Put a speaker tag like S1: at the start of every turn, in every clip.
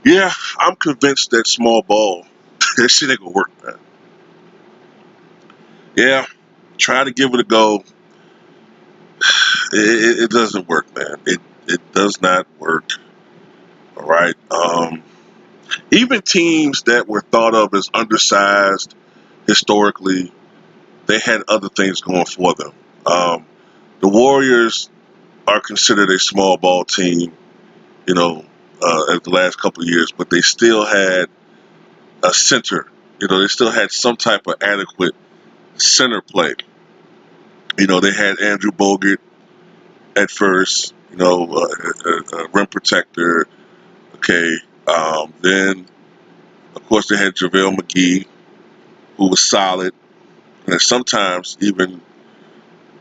S1: Yeah, I'm convinced that small ball, that shit ain't gonna work, man. Yeah, try to give it a go. It doesn't work, man. It does not work. All right. Even teams that were thought of as undersized historically, they had other things going for them. Um, the Warriors are considered a small ball team, you know, at the last couple of years, but they still had a center. You know, they still had some type of adequate center play. You know, they had Andrew Bogut at first, you know, a rim protector. Okay. Then, of course, they had JaVale McGee, who was solid. And sometimes even,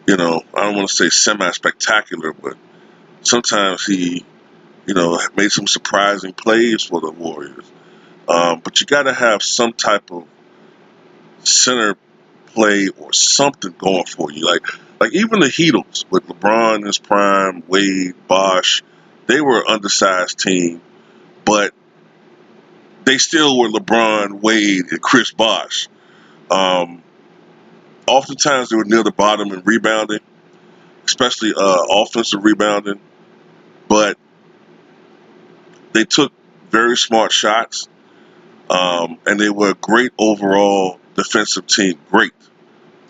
S1: you know, I don't want to say semi-spectacular, but sometimes he, you know, made some surprising plays for the Warriors. But you got to have some type of center play or something going for you. Like even the Heatles with LeBron in his prime, Wade, Bosh, they were an undersized team, but they still were LeBron, Wade, and Chris Bosh. Um, Oftentimes they were near the bottom in rebounding, especially offensive rebounding, but they took very smart shots, and they were a great overall defensive team. Great,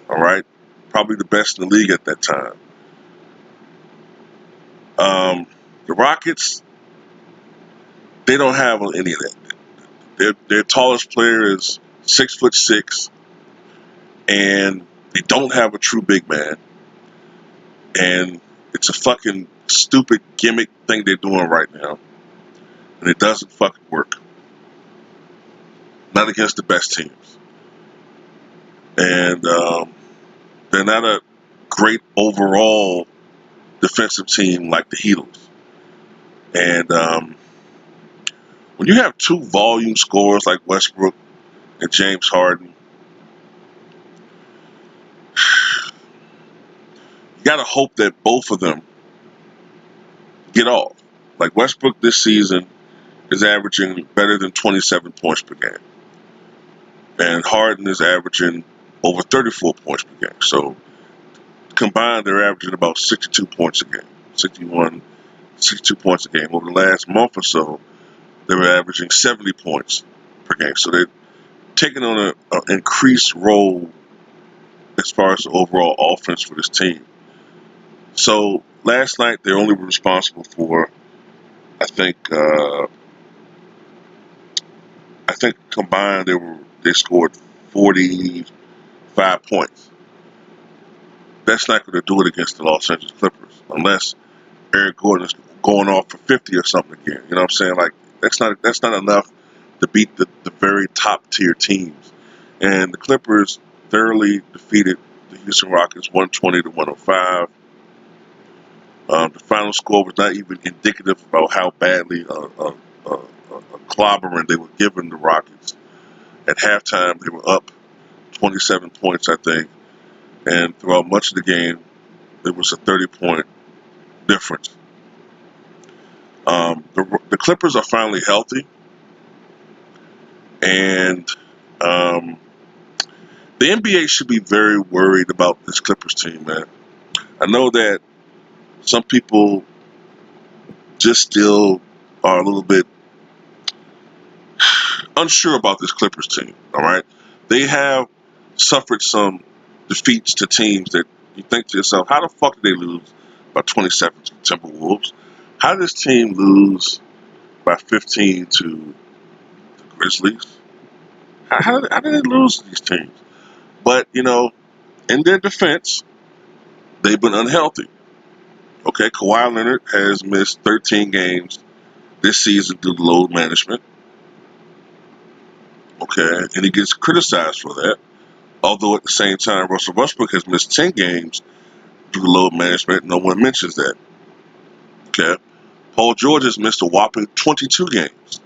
S1: all right, probably the best in the league at that time. The Rockets, they don't have any of that. Their tallest player is 6'6", and they don't have a true big man. And it's a fucking stupid gimmick thing they're doing right now, and it doesn't fucking work. Not against the best teams, and they're not a great overall defensive team like the Heatles. And when you have two volume scorers like Westbrook and James Harden, you got to hope that both of them get off. Like Westbrook this season is averaging better than 27 points per game, and Harden is averaging over 34 points per game. So combined, they're averaging about 62 points a game, 61, 62 points a game. Over the last month or so, they were averaging 70 points per game. So they're taking on an increased role as far as the overall offense for this team. So last night they only were responsible for, I think, combined they scored 45 points. That's not going to do it against the Los Angeles Clippers unless Eric Gordon is going off for 50 or something again. You know what I'm saying? Like that's not enough to beat the very top tier teams. And the Clippers thoroughly defeated the Houston Rockets 120 to 105. The final score was not even indicative about how badly a clobbering they were giving the Rockets. At halftime, they were up 27 points, I think, and throughout much of the game, it was a 30-point difference. The Clippers are finally healthy, and um, the NBA should be very worried about this Clippers team, man. I know that some people just still are a little bit unsure about this Clippers team, all right? They have suffered some defeats to teams that you think to yourself, how the fuck did they lose by 27 to the Timberwolves? How did this team lose by 15 to the Grizzlies? How did they lose to these teams? But, you know, in their defense, they've been unhealthy. Okay, Kawhi Leonard has missed 13 games this season due to load management. Okay, and he gets criticized for that. Although at the same time, Russell Westbrook has missed 10 games due to load management. No one mentions that. Okay, Paul George has missed a whopping 22 games.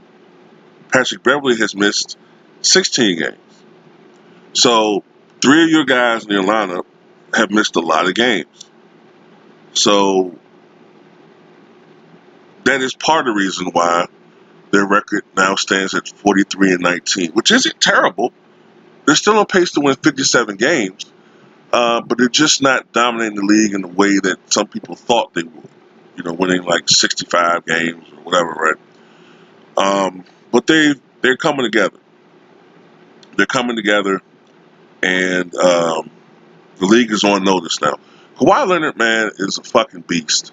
S1: Patrick Beverly has missed 16 games. So, three of your guys in your lineup have missed a lot of games. So, that is part of the reason why Their record now stands at 43-19, which isn't terrible. They're still on pace to win 57 games, but they're just not dominating the league in the way that some people thought they would. Winning like 65 games or whatever, right? But they're coming together. They're coming together, and the league is on notice now. Kawhi Leonard, man, is a fucking beast.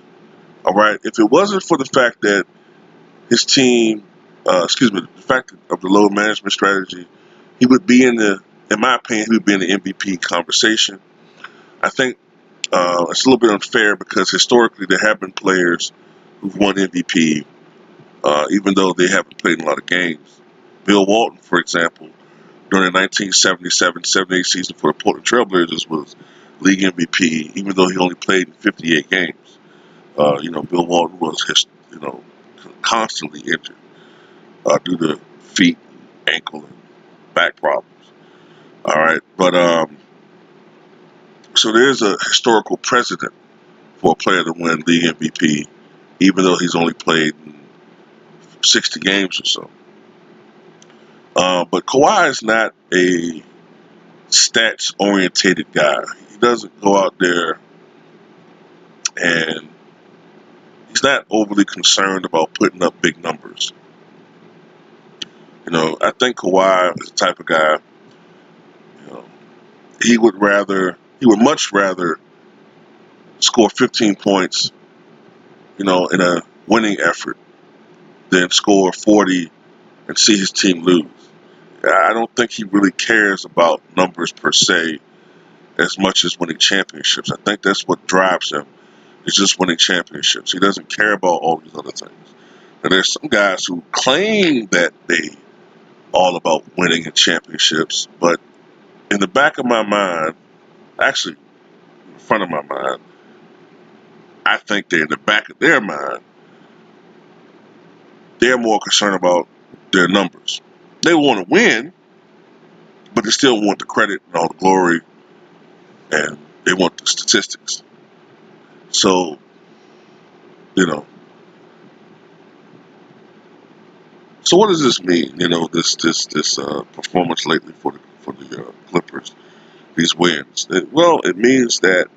S1: All right. If it wasn't for the fact that his team, the fact of the load management strategy, he would be in my opinion, he would be in the MVP conversation. I think it's a little bit unfair because historically there have been players who've won MVP, even though they haven't played in a lot of games. Bill Walton, for example, during the 1977-78 season for the Portland Trailblazers was league MVP, even though he only played in 58 games. Bill Walton was, constantly injured due to feet, ankle, and back problems. All right, but so there's a historical precedent for a player to win league MVP, even though he's only played 60 games or so. But Kawhi is not a stats-orientated guy. He doesn't go out there and he's not overly concerned about putting up big numbers. I think Kawhi is the type of guy, you know, he would much rather score 15 points, in a winning effort than score 40 and see his team lose. I don't think he really cares about numbers per se as much as winning championships. I think that's what drives him. It's just winning championships. He doesn't care about all these other things. And there's some guys who claim that they all about winning and championships, but in the back of my mind, actually in front of my mind, I think they're in the back of their mind, they're more concerned about their numbers. They want to win, but they still want the credit and all the glory, and they want the statistics. So, you know, so what does this mean? This performance lately for the Clippers, these wins. It means that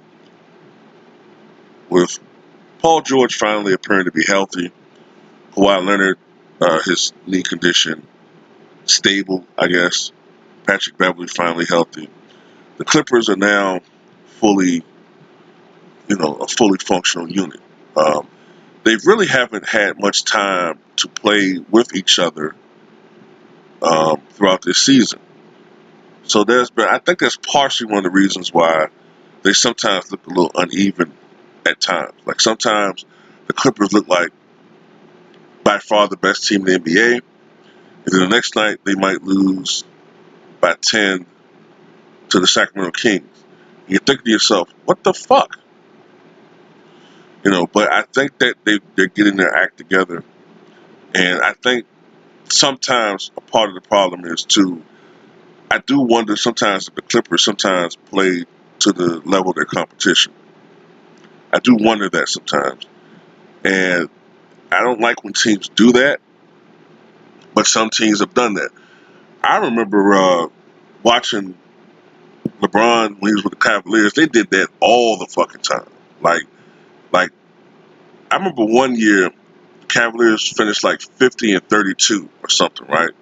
S1: with Paul George finally appearing to be healthy, Kawhi Leonard, his knee condition stable, I guess. Patrick Beverley finally healthy. The Clippers are now fully, a fully functional unit. They really haven't had much time to play with each other throughout this season. So I think that's partially one of the reasons why they sometimes look a little uneven at times. Like sometimes the Clippers look like by far the best team in the NBA, and then the next night they might lose by 10 to the Sacramento Kings. You think to yourself, what the fuck? But I think that they're getting their act together. And I think sometimes a part of the problem is too, I do wonder sometimes if the Clippers sometimes play to the level of their competition. I do wonder that sometimes. And I don't like when teams do that, but some teams have done that. I remember watching LeBron when he was with the Cavaliers. They did that all the fucking time. Like I remember one year, the Cavaliers finished like 50-32 or something, right?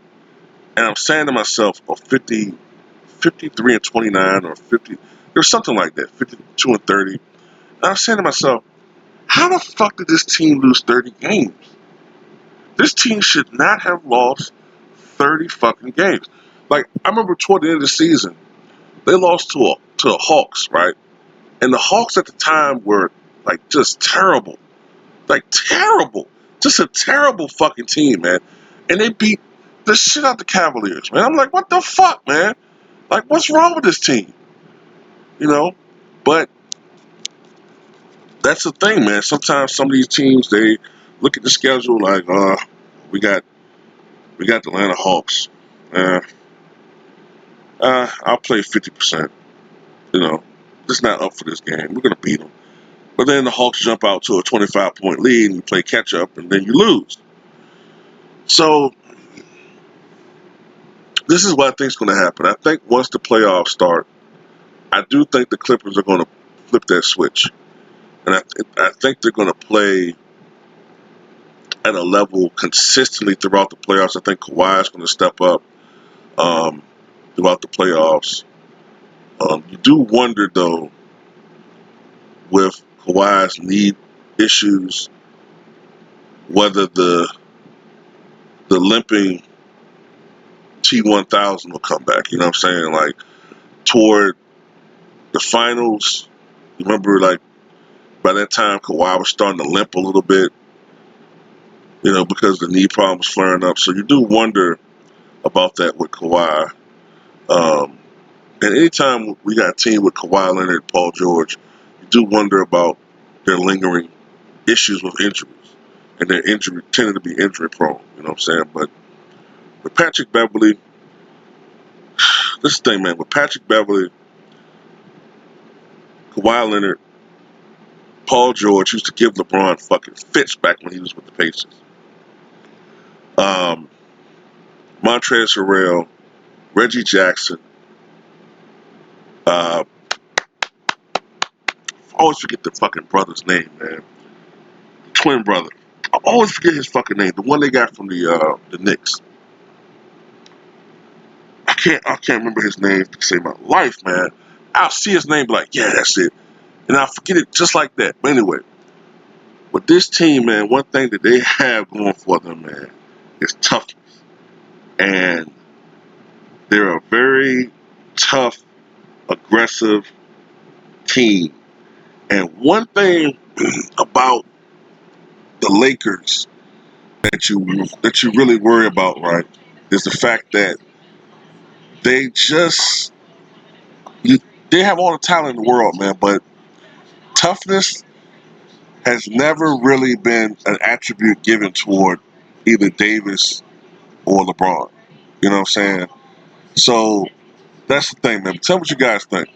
S1: And I'm saying to myself, or 53-29 or 50, there's something like that, 52-30. And I'm saying to myself, how the fuck did this team lose 30 games? This team should not have lost 30 fucking games. Like, I remember toward the end of the season, they lost to the Hawks, right? And the Hawks at the time were, like, just terrible. Like, terrible. Just a terrible fucking team, man. And they beat the shit out the Cavaliers, man. I'm like, what the fuck, man? Like, what's wrong with this team? But that's the thing, man. Sometimes some of these teams, they look at the schedule like, we got the Atlanta Hawks. I'll play 50%. Just not up for this game. We're gonna beat them. But then the Hawks jump out to a 25-point lead, and you play catch up, and then you lose. So this is what I think is going to happen. I think once the playoffs start, I do think the Clippers are going to flip that switch, and I think they're going to play at a level consistently throughout the playoffs. I think Kawhi is going to step up throughout the playoffs. You do wonder though, with Kawhi's knee issues, whether the limping T1000 will come back. You know what I'm saying? Like toward the finals, you remember like by that time Kawhi was starting to limp a little bit, because the knee problem was flaring up. So you do wonder about that with Kawhi. Um, and anytime we got a team with Kawhi Leonard, Paul George, you do wonder about their lingering issues with injuries. And their injury tended to be injury prone, you know what I'm saying? But with Patrick Beverley, this thing, man, with Patrick Beverley, Kawhi Leonard, Paul George used to give LeBron fucking fits back when he was with the Pacers. Um, Montrezl Harrell, Reggie Jackson, I always forget the fucking brother's name, man. Twin brother. I always forget his fucking name. The one they got from the Knicks. I can't remember his name to save my life, man. I'll see his name, be like, yeah, that's it. And I'll forget it just like that. But anyway, with this team, man, one thing that they have going for them, man, is toughness. And they're a very tough, aggressive team. And one thing about the Lakers that you really worry about, right, is the fact that they just they have all the talent in the world, man, but toughness has never really been an attribute given toward either Davis or LeBron. You know what I'm saying? So that's the thing, man. Tell me what you guys think.